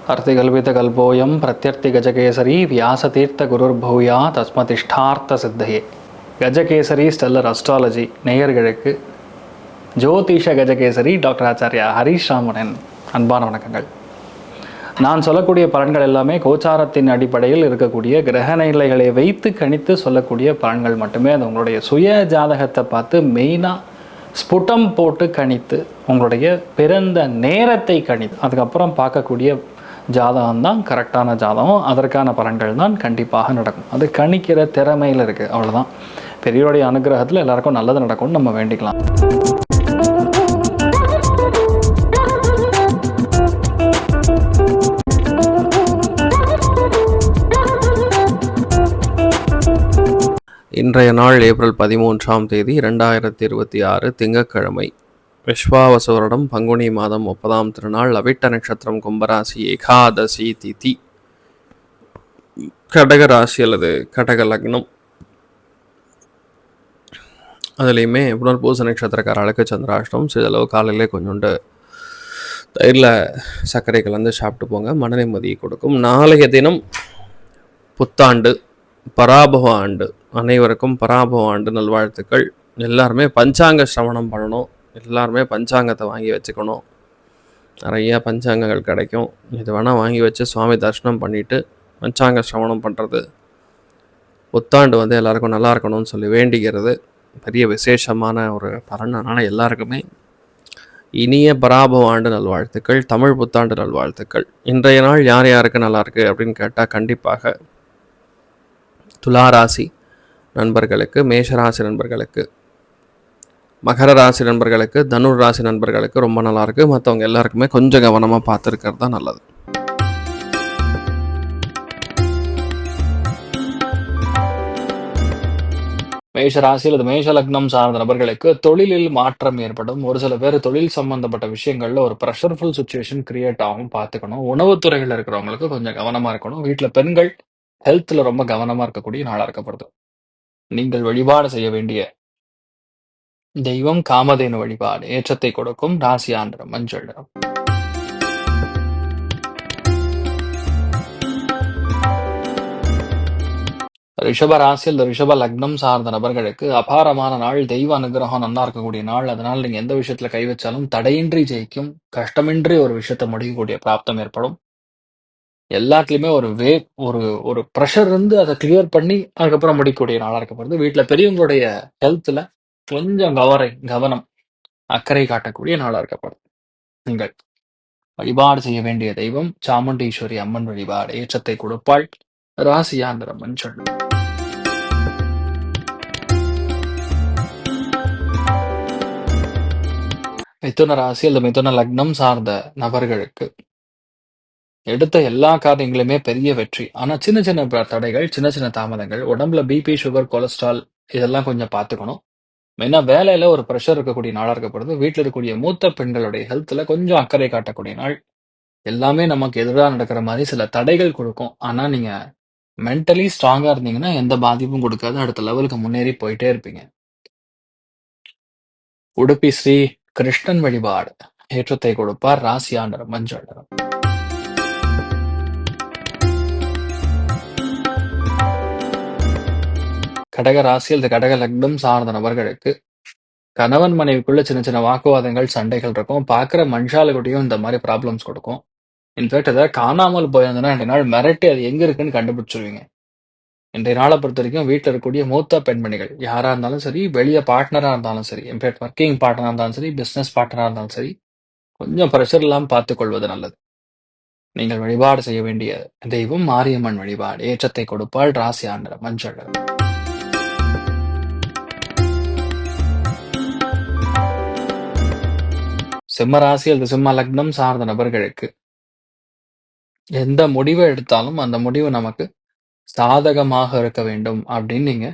अर्तिकल्पितकल्पोऽयं प्रत्यर्तिगजकेसरी व्यासतीर्थगुरुर्भूया தஸ்மதிஷ்டார்த்த Gajakesari stellar astrology நேயர்களுக்கு ஜோதிஷ Gajakesari doctor Acharya Harish ராமனின் அன்பான வணக்கங்கள். நான் சொல்லக்கூடிய பலன்கள் எல்லாமே கோச்சாரத்தின் அடிப்படையில் இருக்கக்கூடிய கிரக நிலைகளை வைத்து கணித்து சொல்லக்கூடிய பலன்கள் மட்டுமே. அது உங்களுடைய சுய ஜாதகத்தை பார்த்து மெயினாக ஸ்புடம் போட்டு கணித்து உங்களுடைய பிறந்த நேரத்தை கணித்து அதுக்கப்புறம் பார்க்கக்கூடிய ஜாதகம் தான் கரெக்டான ஜாதகம். அதற்கான பலன்கள் தான் கண்டிப்பாக நடக்கும். அது கணிக்கிற திறமையில் இருக்குது, அவ்வளோதான். பெரியோருடைய அனுகிரகத்தில் எல்லாருக்கும் நல்லது நடக்கும்னு நம்ம வேண்டிக்கலாம். இன்றைய நாள் ஏப்ரல் 13ஆம் தேதி 2026 திங்கட்கிழமை. விஸ்வாவசு வருடம் பங்குனி மாதம் 30ஆம் திருநாள். அவிட்ட நட்சத்திரம், கும்பராசி, ஏகாதசி திதி, கடகராசி அல்லது கடக லக்னம். அதுலேயுமே புனர்பூச நட்சத்திரக்காரர்களுக்கு சந்திராஷ்டம். சிறிதளவு காலையிலே கொஞ்சோண்டு தயிரில் சர்க்கரை கலந்து சாப்பிட்டு போங்க, மன நிம்மதியை கொடுக்கும். நாளைய தினம் புத்தாண்டு, பராபவ ஆண்டு. அனைவருக்கும் பராபவ ஆண்டு நல்வாழ்த்துக்கள். எல்லாருமே பஞ்சாங்க சிரவணம் பண்ணணும். எல்லாருமே பஞ்சாங்கத்தை வாங்கி வச்சுக்கணும். நிறையா பஞ்சாங்கங்கள் கிடைக்கும். இது வேணால் வாங்கி வச்சு சுவாமி தரிசனம் பண்ணிவிட்டு பஞ்சாங்க சிரவணம் பண்ணுறது, புத்தாண்டு எல்லாருக்கும் நல்லா இருக்கணும்னு சொல்லி வேண்டிக்கிறது பெரிய விசேஷமான ஒரு பலன். அதனால் எல்லாருக்குமே இனிய பராபவ ஆண்டு நல்வாழ்த்துக்கள், தமிழ் புத்தாண்டு நல்வாழ்த்துக்கள். இன்றைய நாள் யார் யாருக்கு நல்லாயிருக்கு அப்படின்னு கேட்டால் கண்டிப்பாக துளாராசி நண்பர்களுக்கு, மேஷராசி நண்பர்களுக்கு, மகர ராசி நண்பர்களுக்கு, தனுர் ராசி நண்பர்களுக்கு ரொம்ப நல்லாயிருக்கு. மற்றவங்க எல்லாருக்குமே கொஞ்சம் கவனமாக பார்த்துருக்கிறது தான் நல்லது. மேஷ ராசி அல்லது மேஷ லக்னம் சார்ந்த நபர்களுக்கு தொழிலில் மாற்றம் ஏற்படும். ஒரு சில பேர் தொழில் சம்பந்தப்பட்ட விஷயங்கள்ல ஒரு ப்ரெஷர்ஃபுல் சுச்சுவேஷன் கிரியேட் ஆகும், பார்த்துக்கணும். உணவுத்துறையில் இருக்கிறவங்களுக்கு கொஞ்சம் கவனமாக இருக்கணும். வீட்டில் பெண்கள் ஹெல்த்தில் ரொம்ப கவனமாக இருக்கக்கூடிய நாளாக இருக்கப்படுது. நீங்கள் வழிபாடு செய்ய வேண்டிய தெய்வம் காமதேனு வழிபாடு ஏற்றத்தை கொடுக்கும். ராசியாந்திரம் மஞ்சள் நிறம். ரிஷப ராசியில் ரிஷப லக்னம் சார்ந்த நபர்களுக்கு அபாரமான நாள், தெய்வ அனுகிரகம் நல்லா இருக்கக்கூடிய நாள். அதனால் நீங்க எந்த விஷயத்துல கை வச்சாலும் தடையின்றி ஜெயிக்கும், கஷ்டமின்றி ஒரு விஷயத்தை முடிக்கக்கூடிய பிராப்தம் ஏற்படும். எல்லாத்துலயுமே ஒரு ஒரு ப்ரெஷர் இருந்து அதை கிளியர் பண்ணி அதுக்கப்புறம் முடிக்கக்கூடிய நாளா இருக்கப்படுது. வீட்டுல பெரியவங்களுடைய ஹெல்த்ல கொஞ்சம் கவனம் அக்கறை காட்டக்கூடிய நாளா இருக்கப்படுது. நீங்கள் வழிபாடு செய்ய வேண்டிய தெய்வம் சாமுண்டீஸ்வரி அம்மன் வழிபாடு ஏற்றத்தை கொடுப்பாள். ராசியாந்திரம் மஞ்சள். மிதுன ராசி அல்லது மிதுன லக்னம் சார்ந்த நபர்களுக்கு எடுத்த எல்லா காரியங்களுமே பெரிய வெற்றி. ஆனா சின்ன சின்ன தடைகள், சின்ன சின்ன தாமதங்கள், உடம்புல பிபி, சுகர், கொலஸ்ட்ரால் இதெல்லாம் கொஞ்சம் பார்த்துக்கணும். மெயினா வேலையில ஒரு ப்ரெஷர் இருக்கக்கூடிய நாளா இருக்கப்படுது. வீட்டில் இருக்கக்கூடிய மூத்த பெண்களுடைய ஹெல்த்ல கொஞ்சம் அக்கறை காட்டக்கூடிய நாள். எல்லாமே நமக்கு எதிராக நடக்கிற மாதிரி சில தடைகள் கொடுக்கும். ஆனா நீங்க மென்டலி ஸ்ட்ராங்கா இருந்தீங்கன்னா எந்த பாதிப்பும் கொடுக்காது. அடுத்த லெவலுக்கு முன்னேறி போயிட்டே இருப்பீங்க. உடுப்பி ஸ்ரீ கிருஷ்ணன் வழிபாடு ஏற்றத்தை கொடுப்பார். ராசியாண்டர் மஞ்சள் நிறம். கடக ராசியில் கடக லக்னம் சார்ந்த நபர்களுக்கு கணவன் மனைவிக்குள்ள சின்ன சின்ன வாக்குவாதங்கள், சண்டைகள் இருக்கும். பார்க்குற மனுஷாலுக்கிட்டையும் இந்த மாதிரி ப்ராப்ளம்ஸ் கொடுக்கும். இன்ஃபேக்ட் ஏதாவது காணாமல் போயிருந்ததுன்னா 2 நாள் மிரட்டி அது எங்க இருக்குன்னு கண்டுபிடிச்சிருவீங்க. இன்றைய நாளை பொறுத்த வரைக்கும் வீட்டில் இருக்கக்கூடிய மூத்த பெண்மணிகள் யாரா இருந்தாலும் சரி, வெளியே பார்ட்னரா இருந்தாலும் சரி, இன்ஃபேக்ட் ஒர்க்கிங் பார்ட்னரா இருந்தாலும் சரி, பிசினஸ் பார்ட்னரா இருந்தாலும் சரி, கொஞ்சம் ப்ரெஷர் இல்லாமல் பார்த்துக் கொள்வது நல்லது. நீங்கள் வழிபாடு செய்ய வேண்டிய தெய்வம் மாரியம்மன் வழிபாடு ஏற்றத்தை கொடுப்பாள். ராசியாண்டர் மஞ்சள். சிம்ம ராசி அல்லது சிம்ம லக்னம் சார்ந்த நபர்களுக்கு எந்த முடிவை எடுத்தாலும் அந்த முடிவு நமக்கு சாதகமாக இருக்க வேண்டும் அப்படின்னு நீங்க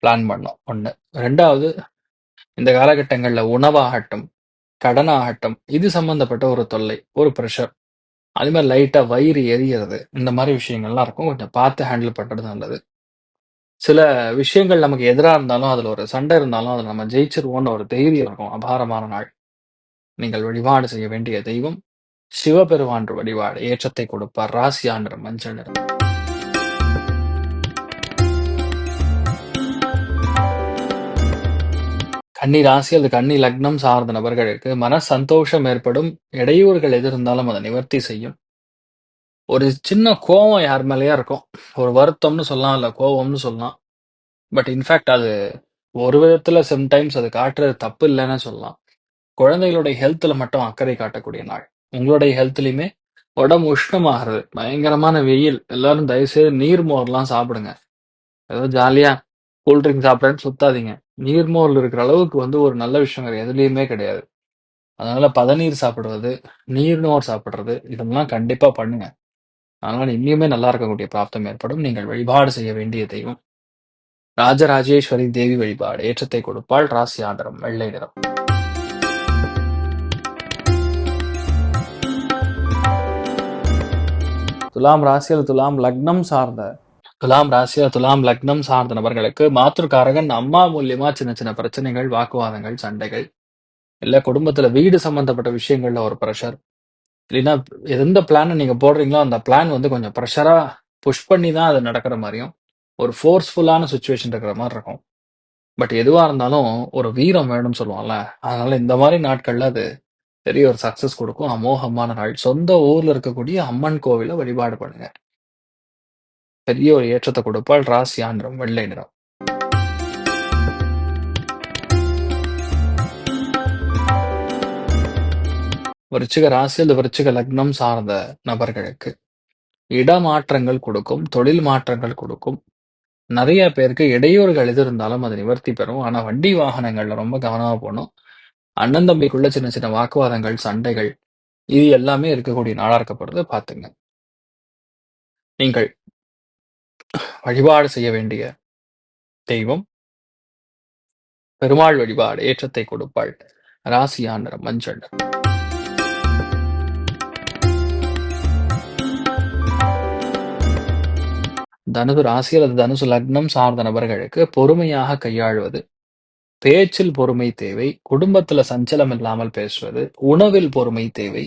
பிளான் பண்ணணும். 1. 2வது, இந்த காலகட்டங்களில் உணவாகட்டும், கடனாகட்டும், இது சம்பந்தப்பட்ட ஒரு தொல்லை, ஒரு ப்ரெஷர், அது மாதிரி லைட்டா வயிறு எரியறது, இந்த மாதிரி விஷயங்கள்லாம் இருக்கும். கொஞ்சம் பார்த்து ஹேண்டில் பண்றது நல்லது. சில விஷயங்கள் நமக்கு எதிராக இருந்தாலும், அதுல ஒரு சண்டை இருந்தாலும் அதை நம்ம ஜெயிச்சிருவோம்னு ஒரு தைரியம் இருக்கும். அபாரமான நாள். நீங்கள் வழிபாடு செய்ய வேண்டிய தெய்வம் சிவபெருமான் வழிபாடு ஏற்றத்தை கொடுப்பார். ராசியா நிறம் மஞ்சள் நிறம். கன்னி ராசி அல்லது கன்னி லக்னம் சார்ந்த நபர்களுக்கு மன சந்தோஷம் ஏற்படும். இடையூறுகள் எது இருந்தாலும் அதை நிவர்த்தி செய்யும். ஒரு சின்ன கோவம் யார் மேலேயா இருக்கும். ஒரு வருத்தம்னு சொல்லலாம், இல்ல கோவம்னு சொல்லலாம். பட் இன்ஃபேக்ட் அது ஒரு விதத்துல சம்டைம்ஸ் அது காட்டுறது தப்பு இல்லைன்னு சொல்லலாம். குழந்தைகளுடைய ஹெல்த்ல மட்டும் அக்கறை காட்டக்கூடிய நாள். உங்களுடைய ஹெல்த்லயுமே உடம்பு உஷ்ணமாகிறது, பயங்கரமான வெயில். எல்லாரும் தயவுசெய்து நீர்மோர்லாம் சாப்பிடுங்க. ஏதோ ஜாலியா கூல்ட்ரிங்க் சாப்பிட்றேன்னு சுத்தாதீங்க. நீர்மோர்ல இருக்கிற அளவுக்கு ஒரு நல்ல விஷயம் வேற எதுலயுமே கிடையாது. அதனால பதநீர் சாப்பிடுவது, நீர்மோர் சாப்பிடுறது இதெல்லாம் கண்டிப்பா பண்ணுங்க. அதனால இன்னுமே நல்லா இருக்கக்கூடிய பிராப்தம் ஏற்படும். நீங்கள் வழிபாடு செய்ய வேண்டிய தெய்வம் ராஜராஜேஸ்வரி தேவி வழிபாடு ஏற்றத்தை கொடுப்பாள். ராசி ஆண்டரம் வெள்ளை நிறம். துலாம் ராசியில் துலாம் லக்னம் சார்ந்த நபர்களுக்கு மாற்றுக்காரகன் அம்மா மூலியமா சின்ன சின்ன பிரச்சனைகள், வாக்குவாதங்கள், சண்டைகள், இல்ல குடும்பத்துல வீடு சம்பந்தப்பட்ட விஷயங்கள்ல ஒரு ப்ரெஷர், இல்லைன்னா எந்த பிளான் நீங்க போடுறீங்களோ அந்த பிளான் கொஞ்சம் ப்ரெஷரா புஷ் பண்ணி தான் அது நடக்கிற மாதிரியும், ஒரு ஃபோர்ஸ்ஃபுல்லான சுச்சுவேஷன் இருக்கிற மாதிரி இருக்கும். பட் எதுவா இருந்தாலும் ஒரு வீரம் வேணும்னு சொல்லுவாங்கல்ல, அதனால இந்த மாதிரி நாட்கள்ல அது பெரிய ஒரு சக்சஸ் கொடுக்கும். அமோகமான நாள். சொந்த ஊர்ல இருக்கக்கூடிய அம்மன் கோவில வழிபாடு பண்ணுங்க. பெரிய ஒரு ஏற்றத்தை கொடுப்பாள். ராசி ஆண்டரம் வெள்ளை நிறம். விருச்சிக ராசி அல்லது விருச்சிக லக்னம் சார்ந்த நபர்களுக்கு இடமாற்றங்கள் கொடுக்கும், தொழில் மாற்றங்கள் கொடுக்கும். நிறைய பேருக்கு இடையூறுகள் எது இருந்தாலும் அது நிவர்த்தி பெறும். ஆனா வண்டி வாகனங்கள்ல ரொம்ப கவனமா போகணும். அண்ணன் தம்பிக்குள்ள சின்ன சின்ன வாக்குவாதங்கள், சண்டைகள் இது எல்லாமே இருக்கக்கூடிய நாளா இருக்கப்படுறது பாத்துங்க. நீங்கள் வழிபாடு செய்ய வேண்டிய தெய்வம் பெருமாள் வழிபாடு ஏற்றத்தை கொடுப்பாள். ராசியா நிறம் மஞ்சள் நிறம். தனுசு ராசி அல்லது தனுசு லக்னம் சார்ந்த நபர்களுக்கு பொறுமையாக கையாள்வது, பேச்சில் பொறுமை தேவை, குடும்பத்துல சஞ்சலம் இல்லாமல் பேசுவது, உணவில் பொறுமை தேவை,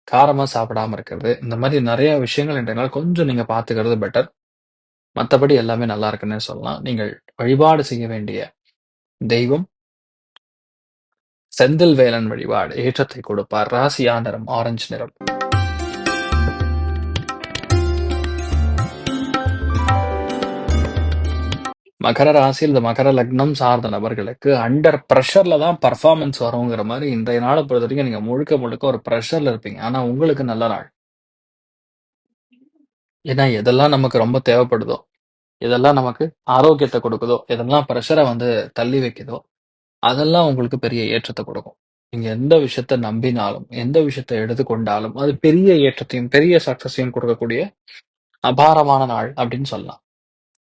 காரமா சாப்பிடாம இருக்கிறது, இந்த மாதிரி நிறைய விஷயங்கள் இன்றைய நாள் கொஞ்சம் நீங்க பாத்துக்கிறது பெட்டர். மற்றபடி எல்லாமே நல்லா இருக்குன்னு சொல்லலாம். நீங்கள் வழிபாடு செய்ய வேண்டிய தெய்வம் செந்தில் வேலன் வழிபாடு ஏற்றத்தை கொடுப்பார். ராசியா நிறம் ஆரஞ்சு நிறம். மகர ராசி இந்த மகர லக்னம் சார்ந்த நபர்களுக்கு அண்டர் ப்ரெஷர்ல தான் பர்ஃபார்மன்ஸ் வருங்கிற மாதிரி இன்றைய நாளை பொறுத்த வரைக்கும் நீங்க முழுக்க முழுக்க ஒரு ப்ரெஷர்ல இருப்பீங்க. ஆனா உங்களுக்கு நல்ல நாள். ஏன்னா எதெல்லாம் நமக்கு ரொம்ப தேவைப்படுதோ, எதெல்லாம் நமக்கு ஆரோக்கியத்தை கொடுக்குதோ, எதெல்லாம் ப்ரெஷரை தள்ளி வைக்குதோ அதெல்லாம் உங்களுக்கு பெரிய ஏற்றத்தை கொடுக்கும். நீங்க எந்த விஷயத்த நம்பினாலும், எந்த விஷயத்த எடுத்துக்கொண்டாலும் அது பெரிய ஏற்றத்தையும் பெரிய சக்சஸையும் கொடுக்கக்கூடிய அபாரமான நாள் அப்படின்னு சொல்லலாம்.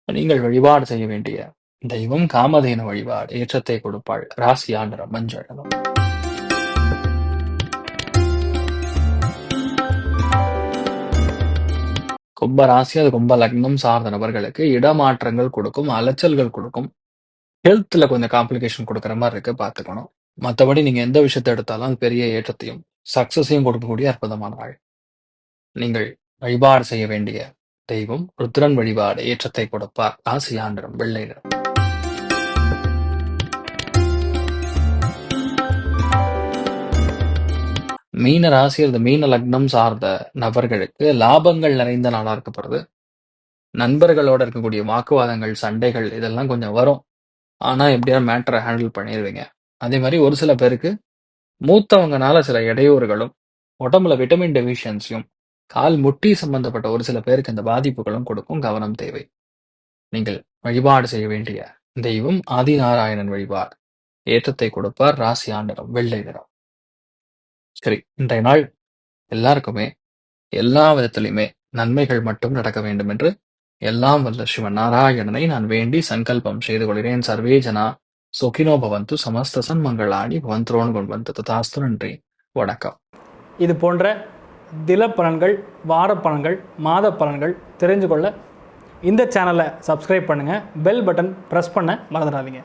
நீங்கள் வழிபாடு செய்ய வேண்டிய தெய்வம் காமதேனு வழிபாடு ஏற்றத்தை கொடுப்பாள். ராசியா நிறம் மஞ்சள் நிறம். கும்ப ராசி அது கும்ப லக்னம் சார்ந்த நபர்களுக்கு இடமாற்றங்கள் கொடுக்கும், அலைச்சல்கள் கொடுக்கும். ஹெல்த்ல கொஞ்சம் காம்ப்ளிகேஷன் கொடுக்குற மாதிரி இருக்கு, பார்த்துக்கணும். மற்றபடி நீங்க எந்த விஷயத்தை எடுத்தாலும் அது பெரிய ஏற்றத்தையும் சக்சஸையும் கொடுக்கக்கூடிய அற்புதமான நாள். நீங்கள் வழிபாடு செய்ய வேண்டிய தெய்வம் ருத்ரன் வழிபாடு ஏற்றத்தை கொடுப்பார். ராசியா நிறம் வெள்ளை நிறம். மீன ராசி அல்லது மீன லக்னம் சார்ந்த நபர்களுக்கு லாபங்கள் நிறைந்த நாளா இருக்கப்படுது. நண்பர்களோட இருக்கக்கூடிய வாக்குவாதங்கள், சண்டைகள் இதெல்லாம் கொஞ்சம் வரும். ஆனா எப்படியா மேட்டரை ஹேண்டில் பண்ணிடுவீங்க. அதே மாதிரி ஒரு சில பேருக்கு மூத்தவங்கனால சில இடையூறுகளும், உடம்புல விட்டமின் டெபிஷியன்சியும், கால் முட்டி சம்பந்தப்பட்ட ஒரு சில பேருக்கு இந்த பாதிப்புகளும் கொடுக்கும். கவனம் தேவை. நீங்கள் வழிபாடு செய்ய வேண்டிய தெய்வம் ஆதிநாராயணன் வழிபாடு ஏற்றத்தை கொடுப்பார். ராசியா நிறம் வெள்ளை நிறம். சரி, இன்றைய நாள் எல்லாருக்குமே எல்லா விதத்திலுமே நன்மைகள் மட்டும் நடக்க வேண்டும் என்று எல்லாம் வல்ல சிவன் நாராயணனை நான் வேண்டி சங்கல்பம் செய்து கொள்கிறேன். சர்வே ஜனா சுகினோ பவந்து சமஸ்த சன்மங்களாணி பவந்தோன் கொண்டு ததாஸ்து. நன்றி, வணக்கம். இது போன்ற தில பலன்கள், வார பலன்கள், மாத பலன்கள் தெரிஞ்சு கொள்ள இந்த சேனலை சப்ஸ்கிரைப் பண்ணுங்கள். பெல் பட்டன் ப்ரெஸ் பண்ண மறந்துடாதீங்க.